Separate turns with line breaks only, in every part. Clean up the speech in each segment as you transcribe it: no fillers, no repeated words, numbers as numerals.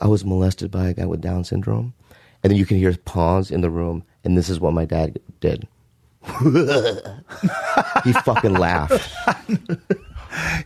I was molested by a guy with Down syndrome. And then you can hear pause in the room, and this is what my dad did. He fucking laughed.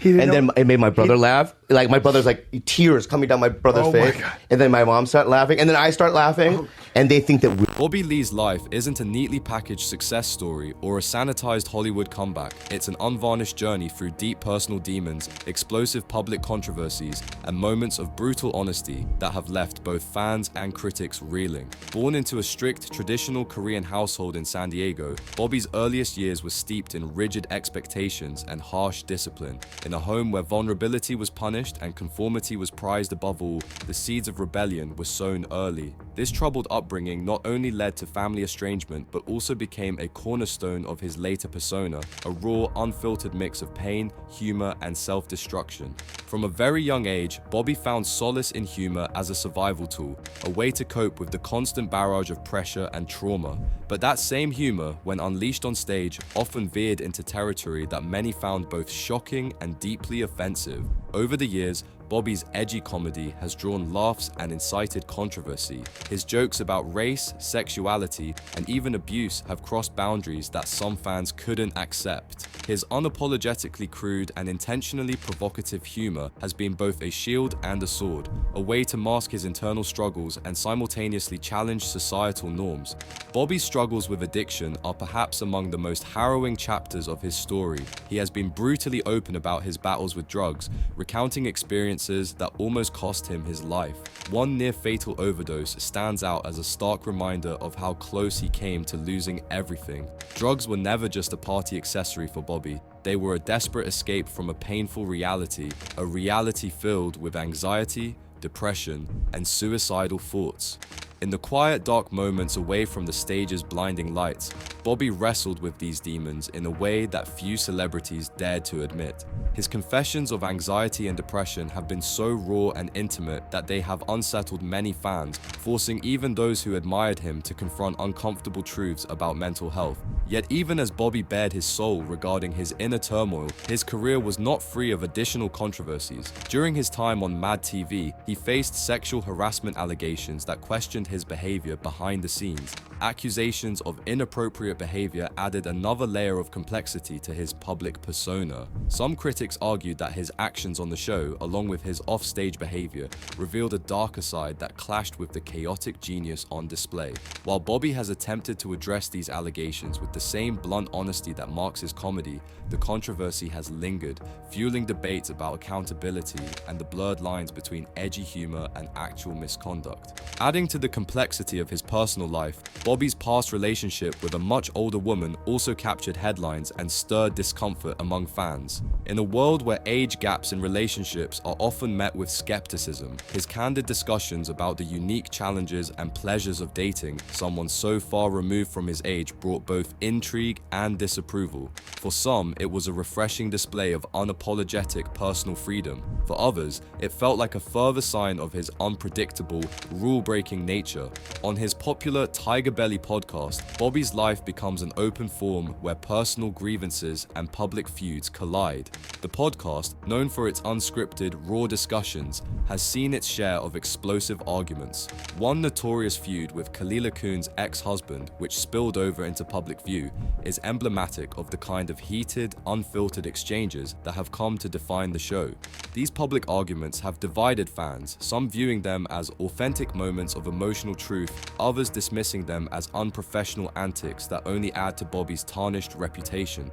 And then it made my brother laugh. Like, my brother's like, tears coming down my brother's face. And then my mom started laughing. And then I start laughing. And they think that
Bobby Lee's life isn't a neatly packaged success story or a sanitized Hollywood comeback. It's an unvarnished journey through deep personal demons, explosive public controversies, and moments of brutal honesty that have left both fans and critics reeling. Born into a strict, traditional Korean household in San Diego, Bobby's earliest years were steeped in rigid expectations and harsh discipline. In a home where vulnerability was punished and conformity was prized above all, the seeds of rebellion were sown early. This troubled upbringing not only led to family estrangement, but also became a cornerstone of his later persona, a raw, unfiltered mix of pain, humor, and self-destruction. From a very young age, Bobby found solace in humor as a survival tool, a way to cope with the constant barrage of pressure and trauma. But that same humor, when unleashed on stage, often veered into territory that many found both shocking and deeply offensive. Over the years, Bobby's edgy comedy has drawn laughs and incited controversy. His jokes about race, sexuality, and even abuse have crossed boundaries that some fans couldn't accept. His unapologetically crude and intentionally provocative humor has been both a shield and a sword, a way to mask his internal struggles and simultaneously challenge societal norms. Bobby's struggles with addiction are perhaps among the most harrowing chapters of his story. He has been brutally open about his battles with drugs, recounting experiences that almost cost him his life. One near-fatal overdose stands out as a stark reminder of how close he came to losing everything. Drugs were never just a party accessory for Bobby. They were a desperate escape from a painful reality, a reality filled with anxiety, depression, and suicidal thoughts. In the quiet, dark moments away from the stage's blinding lights, Bobby wrestled with these demons in a way that few celebrities dared to admit. His confessions of anxiety and depression have been so raw and intimate that they have unsettled many fans, forcing even those who admired him to confront uncomfortable truths about mental health. Yet even as Bobby bared his soul regarding his inner turmoil, his career was not free of additional controversies. During his time on Mad TV, he faced sexual harassment allegations that questioned his behavior behind the scenes. Accusations of inappropriate behavior added another layer of complexity to his public persona. Some critics argued that his actions on the show, along with his off-stage behavior, revealed a darker side that clashed with the chaotic genius on display. While Bobby has attempted to address these allegations with the same blunt honesty that marks his comedy, the controversy has lingered, fueling debates about accountability and the blurred lines between edgy humor and actual misconduct. Adding to the complexity of his personal life, Bobby's past relationship with a much older woman also captured headlines and stirred discomfort among fans. In a world where age gaps in relationships are often met with skepticism, his candid discussions about the unique challenges and pleasures of dating someone so far removed from his age brought both intrigue and disapproval. For some, it was a refreshing display of unapologetic personal freedom. For others, it felt like a further sign of his unpredictable, rule-breaking nature. On his popular Tiger Belly podcast, Bobby's life becomes an open forum where personal grievances and public feuds collide. The podcast, known for its unscripted, raw discussions, has seen its share of explosive arguments. One notorious feud with Kalila Kuhn's ex-husband, which spilled over into public view, is emblematic of the kind of heated, unfiltered exchanges that have come to define the show. These public arguments have divided fans, some viewing them as authentic moments of emotional truth, others dismissing them as unprofessional antics that only add to Bobby's tarnished reputation.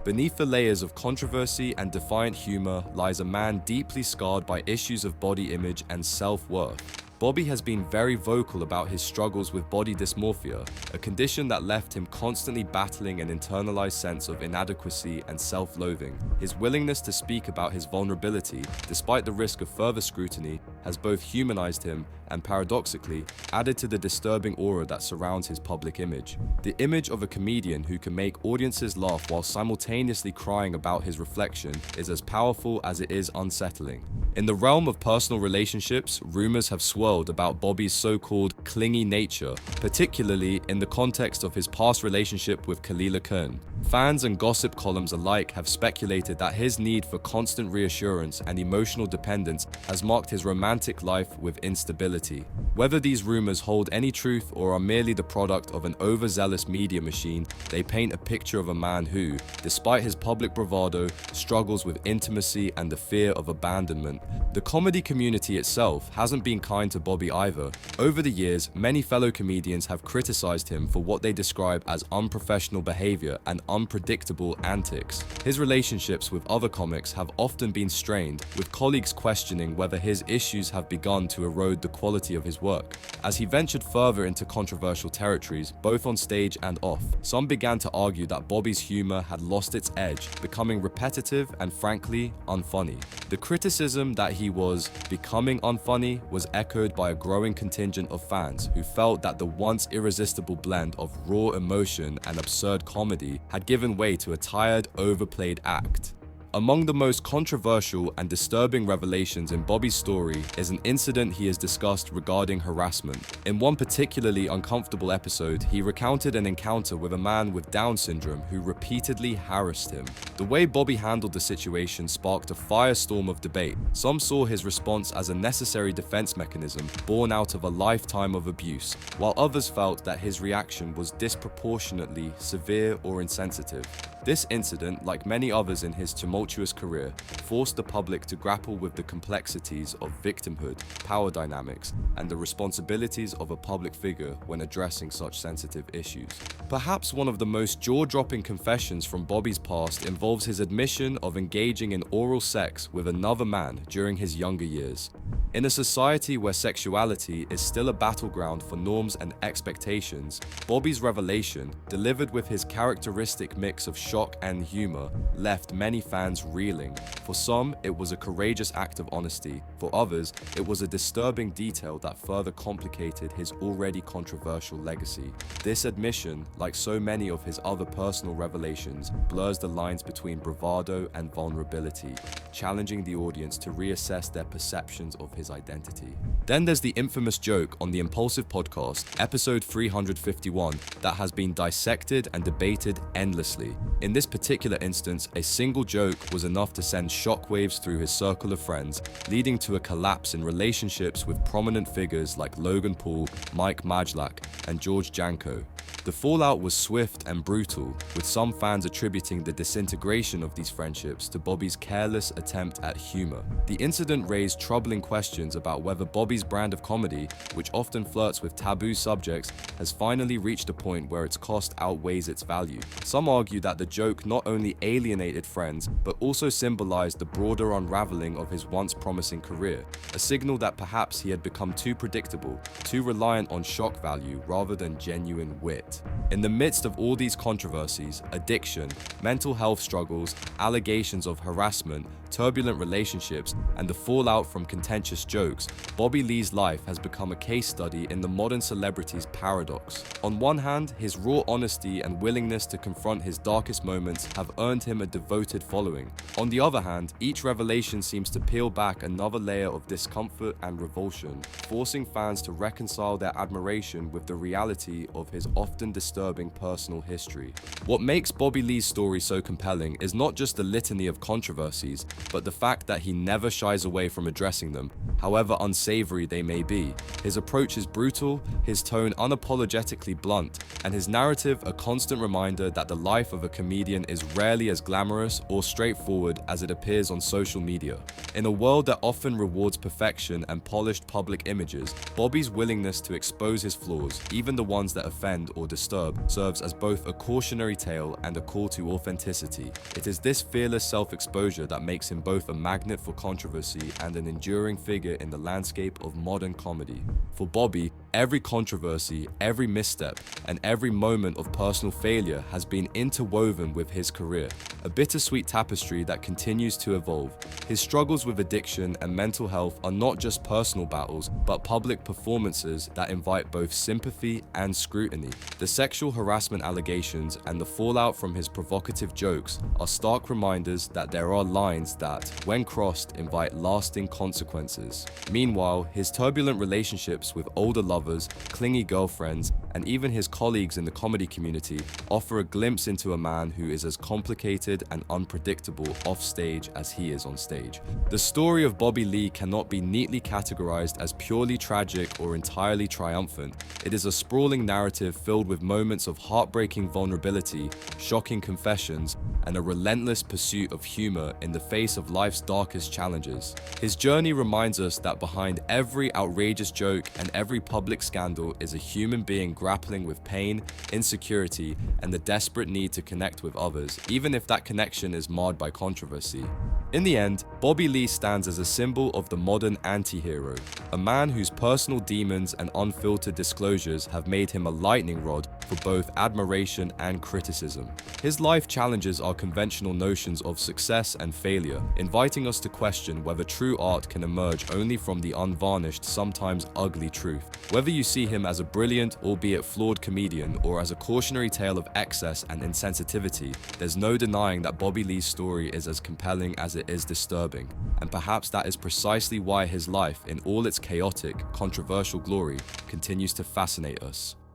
Beneath the layers of controversy and defiant humor lies a man deeply scarred by issues of body image and self-worth. Bobby has been very vocal about his struggles with body dysmorphia, a condition that left him constantly battling an internalized sense of inadequacy and self-loathing. His willingness to speak about his vulnerability, despite the risk of further scrutiny, has both humanized him and, paradoxically, added to the disturbing aura that surrounds his public image. The image of a comedian who can make audiences laugh while simultaneously crying about his reflection is as powerful as it is unsettling. In the realm of personal relationships, rumors have swirled world about Bobby's so-called clingy nature, particularly in the context of his past relationship with Kalila Kern. Fans and gossip columns alike have speculated that his need for constant reassurance and emotional dependence has marked his romantic life with instability. Whether these rumors hold any truth or are merely the product of an overzealous media machine, they paint a picture of a man who, despite his public bravado, struggles with intimacy and the fear of abandonment. The comedy community itself hasn't been kind to Bobby either. Over the years, many fellow comedians have criticized him for what they describe as unprofessional behavior and unpredictable antics. His relationships with other comics have often been strained, with colleagues questioning whether his issues have begun to erode the quality of his work. As he ventured further into controversial territories, both on stage and off, some began to argue that Bobby's humor had lost its edge, becoming repetitive and frankly unfunny. The criticism that he was becoming unfunny was echoed by a growing contingent of fans who felt that the once irresistible blend of raw emotion and absurd comedy had given way to a tired, overplayed act. Among the most controversial and disturbing revelations in Bobby's story is an incident he has discussed regarding harassment. In one particularly uncomfortable episode, he recounted an encounter with a man with Down syndrome who repeatedly harassed him. The way Bobby handled the situation sparked a firestorm of debate. Some saw his response as a necessary defense mechanism born out of a lifetime of abuse, while others felt that his reaction was disproportionately severe or insensitive. This incident, like many others in his tumultuous career, forced the public to grapple with the complexities of victimhood, power dynamics, and the responsibilities of a public figure when addressing such sensitive issues. Perhaps one of the most jaw-dropping confessions from Bobby's past involves his admission of engaging in oral sex with another man during his younger years. In a society where sexuality is still a battleground for norms and expectations, Bobby's revelation, delivered with his characteristic mix of shock and humor, left many fans reeling. For some, it was a courageous act of honesty. For others, it was a disturbing detail that further complicated his already controversial legacy. This admission, like so many of his other personal revelations, blurs the lines between bravado and vulnerability, challenging the audience to reassess their perceptions of his identity. Then there's the infamous joke on the Impulsive podcast, episode 351, that has been dissected and debated endlessly. In this particular instance, a single joke was enough to send shockwaves through his circle of friends, leading to a collapse in relationships with prominent figures like Logan Paul, Mike Majlak, and George Janko. The fallout was swift and brutal, with some fans attributing the disintegration of these friendships to Bobby's careless attempt at humor. The incident raised troubling questions about whether Bobby's brand of comedy, which often flirts with taboo subjects, has finally reached a point where its cost outweighs its value. Some argue that the joke not only alienated friends, but also symbolized the broader unraveling of his once promising career, a signal that perhaps he had become too predictable, too reliant on shock value rather than genuine wit. In the midst of all these controversies, addiction, mental health struggles, allegations of harassment, turbulent relationships, and the fallout from contentious jokes, Bobby Lee's life has become a case study in the modern celebrity's paradox. On one hand, his raw honesty and willingness to confront his darkest moments have earned him a devoted following. On the other hand, each revelation seems to peel back another layer of discomfort and revulsion, forcing fans to reconcile their admiration with the reality of his often disturbing personal history. What makes Bobby Lee's story so compelling is not just the litany of controversies, but the fact that he never shies away from addressing them, however unsavory they may be. His approach is brutal, his tone unapologetically blunt, and his narrative a constant reminder that the life of a comedian is rarely as glamorous or straightforward as it appears on social media. In a world that often rewards perfection and polished public images, Bobby's willingness to expose his flaws, even the ones that offend or disturb, serves as both a cautionary tale and a call to authenticity. It is this fearless self-exposure that makes him both a magnet for controversy and an enduring figure in the landscape of modern comedy. For Bobby, Every controversy, every misstep, and every moment of personal failure has been interwoven with his career, a bittersweet tapestry that continues to evolve. His struggles with addiction and mental health are not just personal battles, but public performances that invite both sympathy and scrutiny. The sexual harassment allegations and the fallout from his provocative jokes are stark reminders that there are lines that, when crossed, invite lasting consequences. Meanwhile, his turbulent relationships with older lovers, clingy girlfriends, and even his colleagues in the comedy community offer a glimpse into a man who is as complicated and unpredictable offstage as he is on stage. The story of Bobby Lee cannot be neatly categorized as purely tragic or entirely triumphant. It is a sprawling narrative filled with moments of heartbreaking vulnerability, shocking confessions, and a relentless pursuit of humor in the face of life's darkest challenges. His journey reminds us that behind every outrageous joke and every public scandal is a human being grappling with pain, insecurity, and the desperate need to connect with others, even if that connection is marred by controversy. In the end, Bobby Lee stands as a symbol of the modern anti-hero, a man whose personal demons and unfiltered disclosures have made him a lightning rod for both admiration and criticism. His life challenges our conventional notions of success and failure, inviting us to question whether true art can emerge only from the unvarnished, sometimes ugly truth. Whether you see him as a brilliant, albeit flawed comedian, or as a cautionary tale of excess and insensitivity, there's no denying that Bobby Lee's story is as compelling as it is disturbing, and perhaps that is precisely why his life, in all its chaotic, controversial glory, continues to fascinate us.